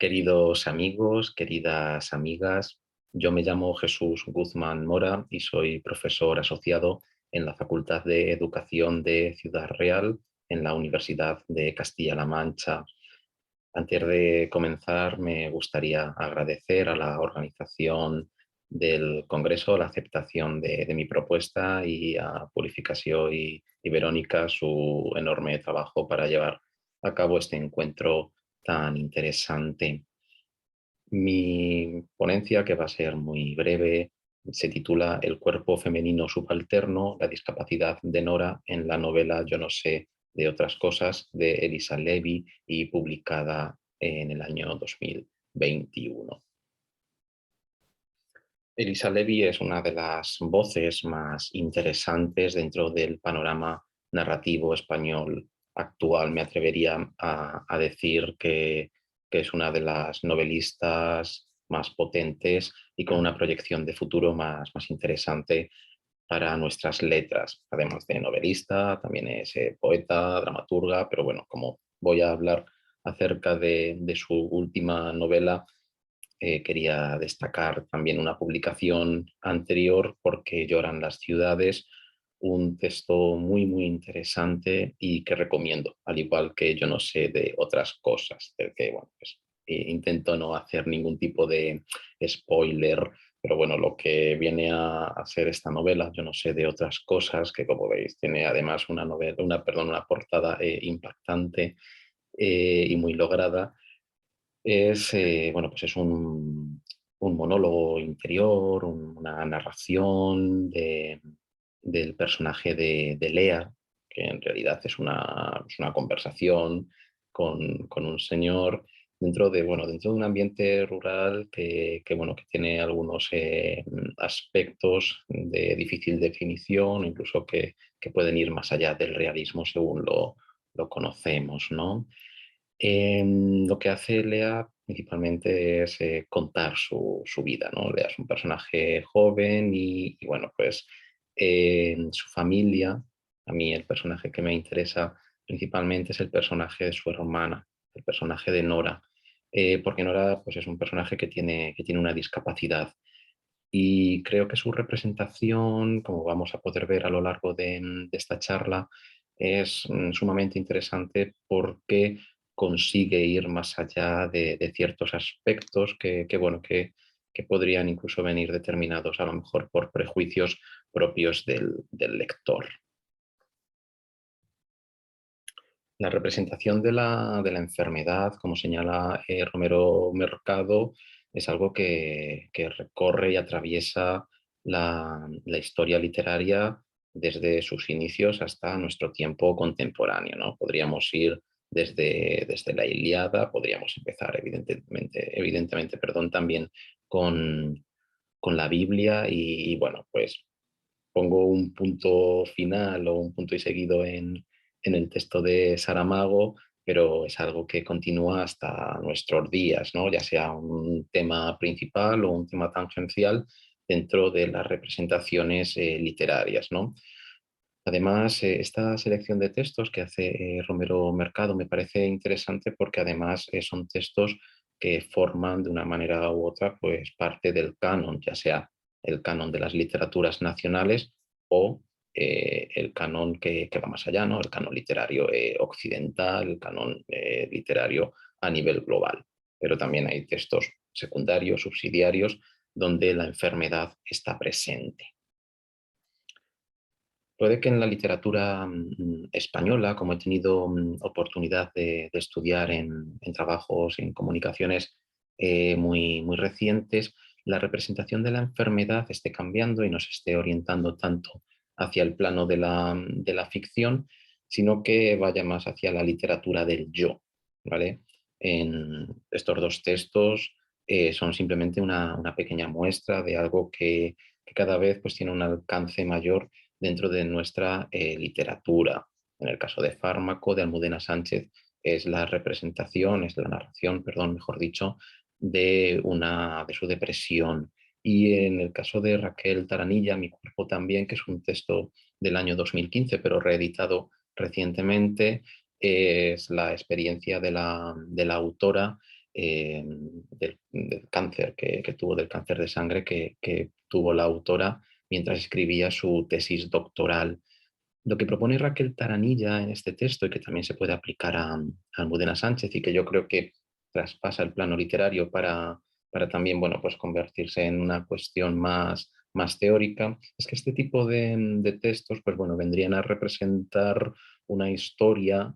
Queridos amigos, queridas amigas, yo me llamo Jesús Guzmán Mora y soy profesor asociado en la Facultad de Educación de Ciudad Real en la Universidad de Castilla-La Mancha. Antes de comenzar, me gustaría agradecer a la organización del Congreso la aceptación de mi propuesta y a Purificació y Verónica su enorme trabajo para llevar a cabo este encuentro tan interesante. Mi ponencia, que va a ser muy breve, se titula El cuerpo femenino subalterno, la discapacidad de Nora en la novela Yo no sé de otras cosas de Elisa Levy y publicada en el año 2021. Elisa Levy es una de las voces más interesantes dentro del panorama narrativo español actual. Me atrevería a decir que es una de las novelistas más potentes y con una proyección de futuro más interesante para nuestras letras. Además de novelista, también es poeta, dramaturga, pero bueno, como voy a hablar acerca de su última novela, quería destacar también una publicación anterior, Porque lloran las ciudades, un texto muy interesante y que recomiendo, al igual que Yo no sé de otras cosas, del que bueno, pues, intento no hacer ningún tipo de spoiler, pero bueno, lo que viene a hacer esta novela, Yo no sé de otras cosas, que como veis tiene además una novela, una portada impactante y muy lograda. Es, bueno, pues es un monólogo interior, una narración del personaje de Lea, que en realidad es una conversación con un señor dentro de un ambiente rural bueno, que tiene algunos aspectos de difícil definición, incluso que pueden ir más allá del realismo según lo conocemos, ¿no? Lo que hace Lea principalmente es contar su vida, ¿no? Lea es un personaje joven y bueno, pues su familia, a mí el personaje que me interesa principalmente es el personaje de su hermana, el personaje de Nora, porque Nora pues, es un personaje que tiene una discapacidad y creo que su representación, como vamos a poder ver a lo largo de esta charla, es sumamente interesante porque consigue ir más allá de ciertos aspectos bueno, que podrían incluso venir determinados a lo mejor por prejuicios propios del lector. La representación de la enfermedad, como señala Romero Mercado, es algo que recorre y atraviesa la historia literaria desde sus inicios hasta nuestro tiempo contemporáneo, ¿no? Podríamos ir desde la Ilíada, podríamos empezar evidentemente, perdón, también con la Biblia y bueno, pues pongo un punto final o un punto y seguido en el texto de Saramago, pero es algo que continúa hasta nuestros días, ¿no? Ya sea un tema principal o un tema tangencial dentro de las representaciones literarias, ¿no? Además, esta selección de textos que hace Romero Mercado me parece interesante porque además son textos que forman de una manera u otra pues, parte del canon, ya sea el canon de las literaturas nacionales o el canon que va más allá, ¿no? El canon literario occidental, el canon literario a nivel global. Pero también hay textos secundarios, subsidiarios, donde la enfermedad está presente. Puede que en la literatura española, como he tenido oportunidad de estudiar en trabajos en comunicaciones muy recientes, la representación de la enfermedad esté cambiando y no se esté orientando tanto hacia el plano de la ficción, sino que vaya más hacia la literatura del yo, ¿vale? En estos dos textos son simplemente una pequeña muestra de algo que cada vez pues, tiene un alcance mayor dentro de nuestra literatura. En el caso de Fármaco, de Almudena Sánchez, es la representación, es la narración, perdón, mejor dicho, de su depresión. Y en el caso de Raquel Taranilla, Mi cuerpo también, que es un texto del año 2015, pero reeditado recientemente, es la experiencia de la autora del cáncer que tuvo, del cáncer de sangre que tuvo la autora mientras escribía su tesis doctoral. Lo que propone Raquel Taranilla en este texto y que también se puede aplicar a Almudena Sánchez y que yo creo que traspasa el plano literario para también, bueno, pues convertirse en una cuestión más teórica, es que este tipo de textos, pues bueno, vendrían a representar una historia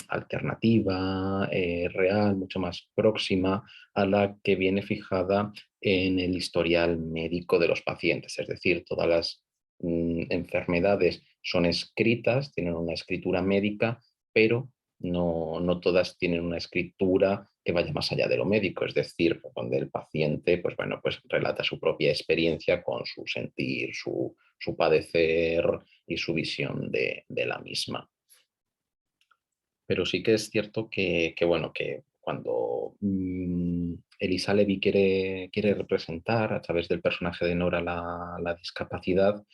alternativa, real, mucho más próxima a la que viene fijada en el historial médico de los pacientes, es decir, todas las enfermedades son escritas, tienen una escritura médica, pero no todas tienen una escritura que vaya más allá de lo médico, es decir, donde el paciente pues, bueno, pues relata su propia experiencia con su sentir, su padecer y su visión de la misma. Pero sí que es cierto bueno, que cuando Elisa Levy quiere representar a través del personaje de Nora la discapacidad,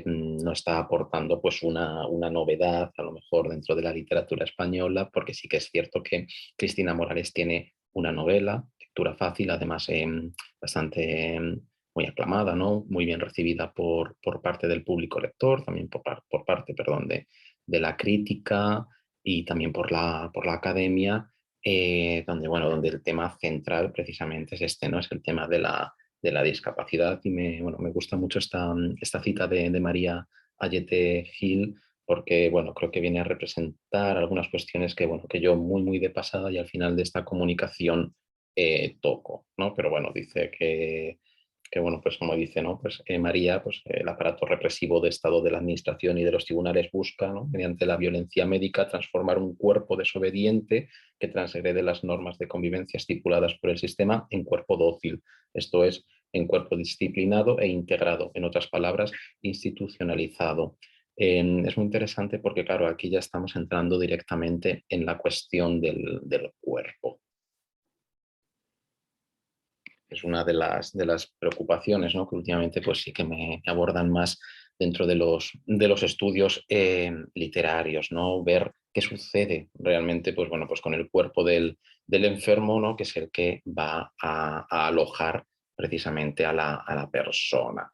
no está aportando pues una novedad a lo mejor dentro de la literatura española, porque sí que es cierto que Cristina Morales tiene una novela, lectura fácil, además bastante muy aclamada, ¿no? Muy bien recibida por parte del público lector, también por parte, perdón, de la crítica y también por la academia, donde, bueno, donde el tema central precisamente es este, ¿no? Es el tema de la discapacidad y me gusta mucho esta cita de María Ayete Gil porque bueno, creo que viene a representar algunas cuestiones que yo muy de pasada y al final de esta comunicación toco, ¿no? Pero bueno, dice que bueno, pues como dice, ¿no? Pues María, pues el aparato represivo de Estado de la Administración y de los tribunales busca, ¿no? Mediante la violencia médica, transformar un cuerpo desobediente que transgrede las normas de convivencia estipuladas por el sistema en cuerpo dócil. Esto es, en cuerpo disciplinado e integrado, en otras palabras, institucionalizado. Es muy interesante porque, claro, aquí ya estamos entrando directamente en la cuestión del cuerpo. Es una de las preocupaciones, ¿no? Que últimamente pues sí que me abordan más dentro de los estudios literarios, ¿no? Ver qué sucede realmente pues, bueno, pues con el cuerpo del enfermo, ¿no? Que es el que va a alojar precisamente a la persona.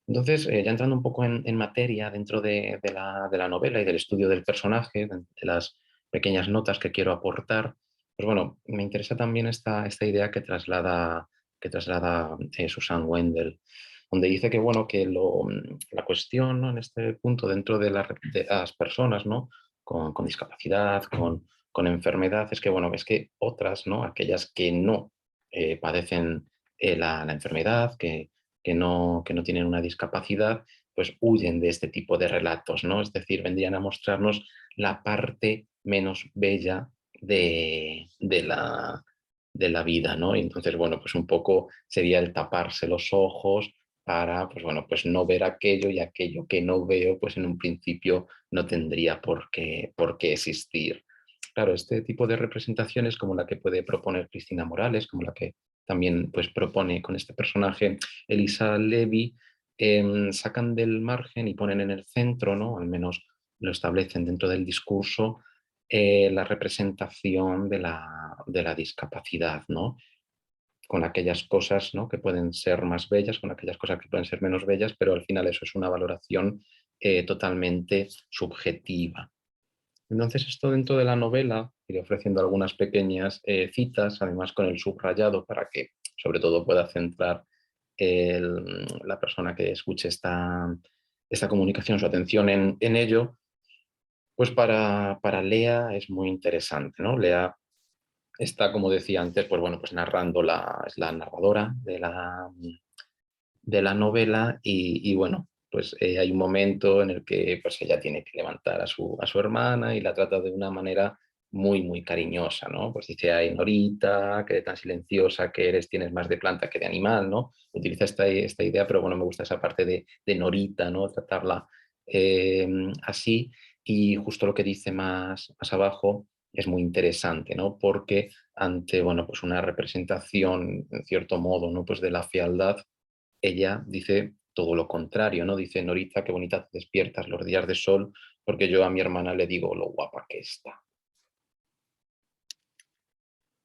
Entonces, ya entrando un poco en materia dentro de la novela y del estudio del personaje, de las pequeñas notas que quiero aportar, pues bueno, me interesa también esta idea que traslada Susan Wendell, donde dice que, bueno, que la cuestión, ¿no? En este punto dentro de las personas, ¿no? Con discapacidad, con enfermedad, es que, bueno, es que otras, ¿no? Aquellas que no padecen la enfermedad, que no tienen una discapacidad, pues huyen de este tipo de relatos, ¿no? Es decir, vendrían a mostrarnos la parte menos bella de la vida, ¿no? Y entonces, bueno, pues un poco sería el taparse los ojos para, pues bueno, pues no ver aquello y aquello que no veo, pues en un principio no tendría por qué existir. Claro, este tipo de representaciones como la que puede proponer Cristina Morales, como la que también pues propone con este personaje Elisa Levy, sacan del margen y ponen en el centro, ¿no? Al menos lo establecen dentro del discurso, la representación de la discapacidad, ¿no? Con aquellas cosas, ¿no? Que pueden ser más bellas, con aquellas cosas que pueden ser menos bellas, pero al final eso es una valoración totalmente subjetiva. Entonces, esto dentro de la novela, iré ofreciendo algunas pequeñas citas, además con el subrayado, para que sobre todo pueda centrar la persona que escuche esta comunicación su atención en ello, pues para Lea es muy interesante, ¿no? Lea está, como decía antes, pues bueno, pues narrando, es la narradora de la novela y bueno, pues hay un momento en el que pues ella tiene que levantar a su hermana y la trata de una manera muy cariñosa, ¿no? Pues dice, ay, Norita, que tan silenciosa que eres, tienes más de planta que de animal, ¿no? Utiliza esta idea, pero bueno, me gusta esa parte de Norita, ¿no? Tratarla así y justo lo que dice más abajo es muy interesante, ¿no? Porque ante, bueno, pues una representación, en cierto modo, ¿no? Pues de la fealdad, ella dice todo lo contrario, ¿no? Dice, Norita, qué bonita te despiertas los días de sol, porque yo a mi hermana le digo lo guapa que está.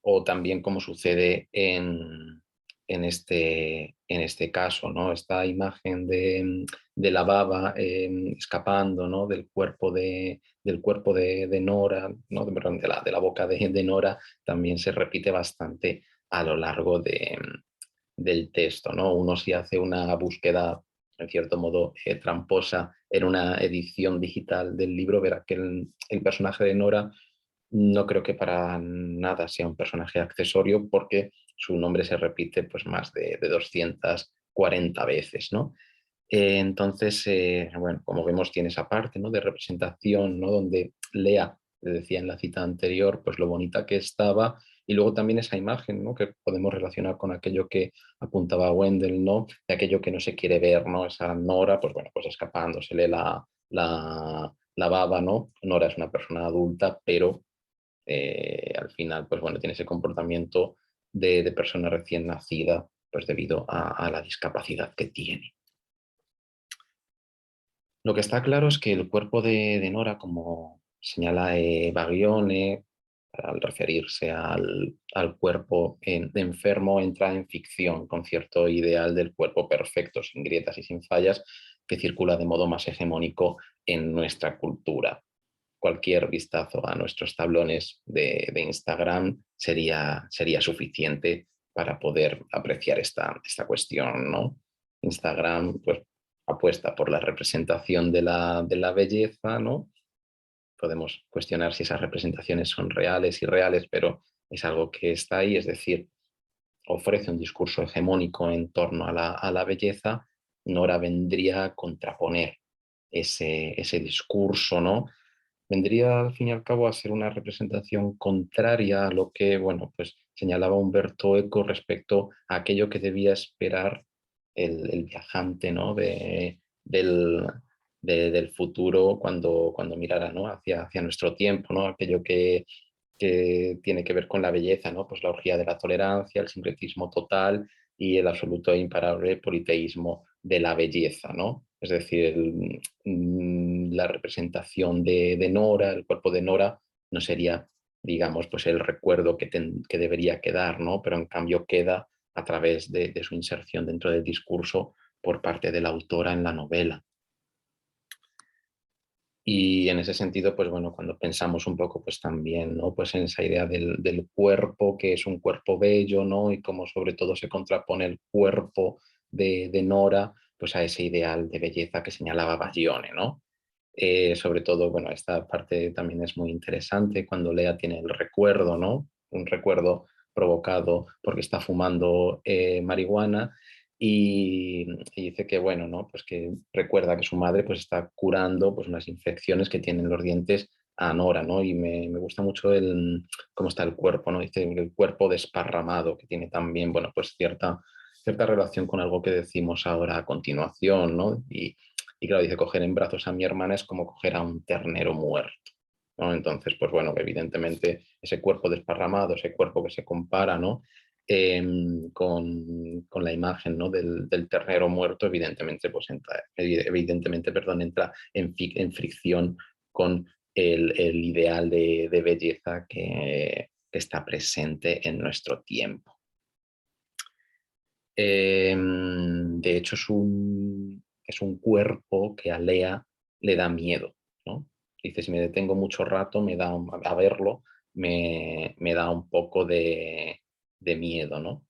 o también como sucede en este caso, ¿no? Esta imagen de la baba escapando, ¿no? del cuerpo de Nora, ¿no? Perdón, de la boca de Nora, también se repite bastante a lo largo del texto, ¿no? Uno si hace una búsqueda, en cierto modo, tramposa en una edición digital del libro, verá que el personaje de Nora no creo que para nada sea un personaje accesorio porque su nombre se repite pues más de 240 veces, ¿no? Entonces, bueno, como vemos tiene esa parte, ¿no? De representación, ¿no? Donde Lea, le decía en la cita anterior, pues lo bonita que estaba y luego también esa imagen, ¿no? Que podemos relacionar con aquello que apuntaba Wendell, ¿no? De aquello que no se quiere ver, ¿no? Esa Nora, pues bueno, pues escapándosele la baba, ¿no? Nora es una persona adulta, pero al final, pues bueno, tiene ese comportamiento de persona recién nacida, pues debido a la discapacidad que tiene. Lo que está claro es que el cuerpo de Nora, como señala Baglione, al referirse al cuerpo de enfermo, entra en ficción con cierto ideal del cuerpo perfecto, sin grietas y sin fallas, que circula de modo más hegemónico en nuestra cultura. Cualquier vistazo a nuestros tablones de Instagram sería suficiente para poder apreciar esta cuestión, ¿no? Instagram, pues, apuesta por la representación de la belleza, ¿no? Podemos cuestionar si esas representaciones son reales y reales, pero es algo que está ahí, es decir, ofrece un discurso hegemónico en torno a la belleza. Nora vendría a contraponer ese discurso, ¿no? Vendría al fin y al cabo a ser una representación contraria a lo que, bueno, pues señalaba Humberto Eco respecto a aquello que debía esperar el viajante, ¿no? Del, del futuro cuando mirara, ¿no? Hacia nuestro tiempo, ¿no? Aquello que tiene que ver con la belleza, ¿no? Pues la orgía de la tolerancia, el sincretismo total y el absoluto e imparable politeísmo de la belleza, ¿no? Es decir, la representación de Nora, el cuerpo de Nora, no sería, digamos, pues el recuerdo que debería quedar, ¿no? Pero en cambio queda a través de su inserción dentro del discurso por parte de la autora en la novela. Y en ese sentido, pues bueno, cuando pensamos un poco, pues también, ¿no? Pues en esa idea del cuerpo, que es un cuerpo bello, ¿no? Y cómo sobre todo se contrapone el cuerpo de Nora, pues a ese ideal de belleza que señalaba Baglione, ¿no? Sobre todo, bueno, esta parte también es muy interesante cuando Lea tiene el recuerdo, ¿no? Un recuerdo provocado porque está fumando marihuana y dice que, bueno, ¿no? Pues que recuerda que su madre pues está curando pues unas infecciones que tienen los dientes a Nora, ¿no? Y me gusta mucho cómo está el cuerpo, ¿no? Dice el cuerpo desparramado, que tiene también, bueno, pues cierta relación con algo que decimos ahora a continuación, ¿no? Y claro, dice, coger en brazos a mi hermana es como coger a un ternero muerto, ¿no? Entonces, pues bueno, evidentemente ese cuerpo desparramado, ese cuerpo que se compara, ¿no? Con la imagen, ¿no? del ternero muerto, evidentemente, pues evidentemente, perdón, entra en fricción con el ideal de belleza que está presente en nuestro tiempo. De hecho, es un cuerpo que a Lea le da miedo, ¿no? Dice, si me detengo mucho rato, a verlo, me da un poco de miedo, ¿no?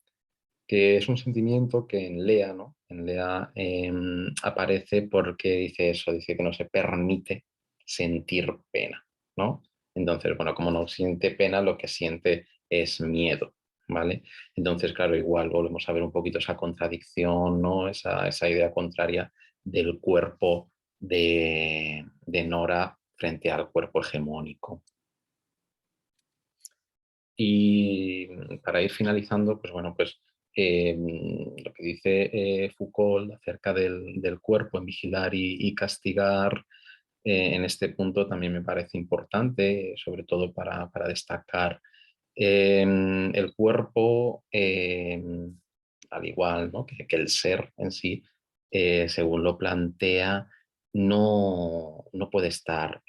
Que es un sentimiento que en Lea, ¿no? En Lea aparece porque dice eso, dice que no se permite sentir pena, ¿no? Entonces, bueno, como no siente pena, lo que siente es miedo, ¿vale? Entonces, claro, igual volvemos a ver un poquito esa contradicción, ¿no? Esa idea contraria del cuerpo de Nora frente al cuerpo hegemónico. Y para ir finalizando, pues bueno, pues lo que dice Foucault acerca del cuerpo en vigilar y castigar, en este punto también me parece importante, sobre todo para destacar el cuerpo, al igual, ¿no? que el ser en sí, según lo plantea, no puede estar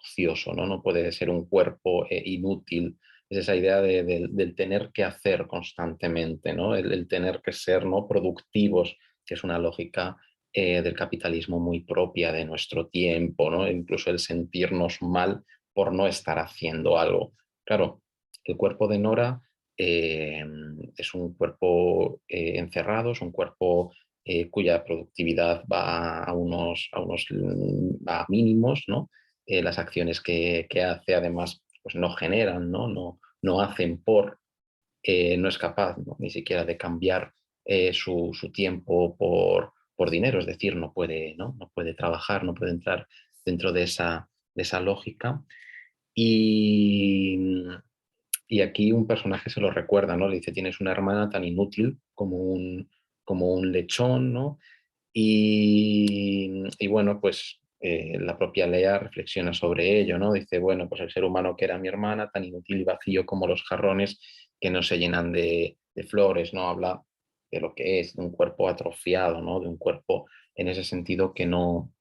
ocioso, ¿no? No puede ser un cuerpo inútil, es esa idea del tener que hacer constantemente, ¿no? El tener que ser, ¿no?, productivos, que es una lógica del capitalismo muy propia de nuestro tiempo, ¿no? Incluso el sentirnos mal por no estar haciendo algo. Claro, el cuerpo de Nora es un cuerpo encerrado, es un cuerpo cuya productividad va a mínimos, ¿no? Las acciones que hace además pues no generan, no hacen no es capaz, ¿no?, ni siquiera de cambiar su tiempo por dinero, es decir, no puede trabajar, no puede entrar dentro de esa lógica. Y, y aquí un personaje se lo recuerda, ¿no? Le dice, tienes una hermana tan inútil como un lechón, ¿no? Y bueno, pues la propia Lea reflexiona sobre ello, ¿no? Dice, bueno, pues el ser humano que era mi hermana, tan inútil y vacío como los jarrones que no se llenan de flores, ¿no? Habla de lo que es, de un cuerpo atrofiado, ¿no? De un cuerpo en ese sentido que no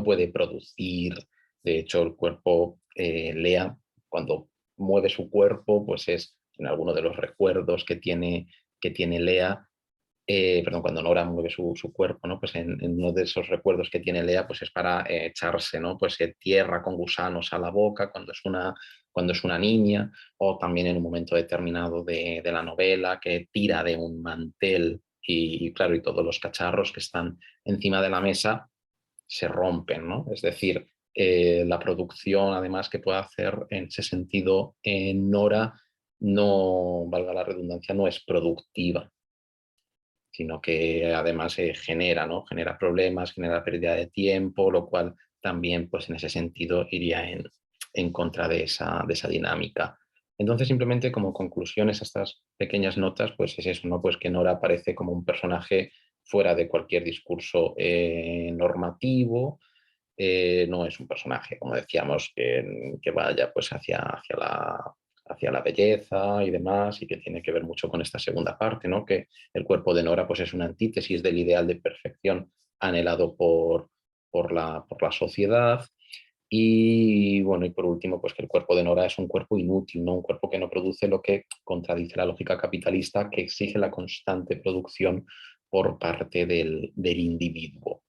puede producir. De hecho, el cuerpo, Lea, cuando mueve su cuerpo, pues es en alguno de los recuerdos que tiene Lea, perdón, cuando Nora mueve su cuerpo, ¿no? Pues en uno de esos recuerdos que tiene Lea, pues es para echarse, ¿no? Pues tierra con gusanos a la boca cuando es una niña, o también en un momento determinado de la novela que tira de un mantel y claro, y todos los cacharros que están encima de la mesa se rompen, ¿no? Es decir, la producción, además, que puede hacer en ese sentido Nora, no, valga la redundancia, no es productiva, sino que además genera, ¿no? Genera problemas, genera pérdida de tiempo, lo cual también, pues en ese sentido, iría en contra de esa dinámica. Entonces, simplemente como conclusiones a estas pequeñas notas, pues es eso, ¿no? Pues que Nora aparece como un personaje fuera de cualquier discurso normativo, no es un personaje, como decíamos, que vaya pues hacia la belleza y demás, y que tiene que ver mucho con esta segunda parte, ¿no? Que el cuerpo de Nora pues es una antítesis del ideal de perfección anhelado por la sociedad. Y bueno, y por último, pues que el cuerpo de Nora es un cuerpo inútil, ¿no? Un cuerpo que no produce, lo que contradice la lógica capitalista que exige la constante producción por parte del individuo.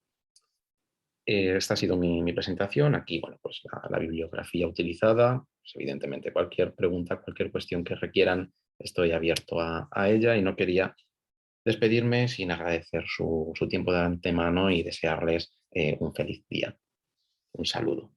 Esta ha sido mi presentación. Aquí, bueno, pues la bibliografía utilizada. Pues, evidentemente, cualquier pregunta, cualquier cuestión que requieran, estoy abierto a ella y no quería despedirme sin agradecer su tiempo de antemano y desearles un feliz día. Un saludo.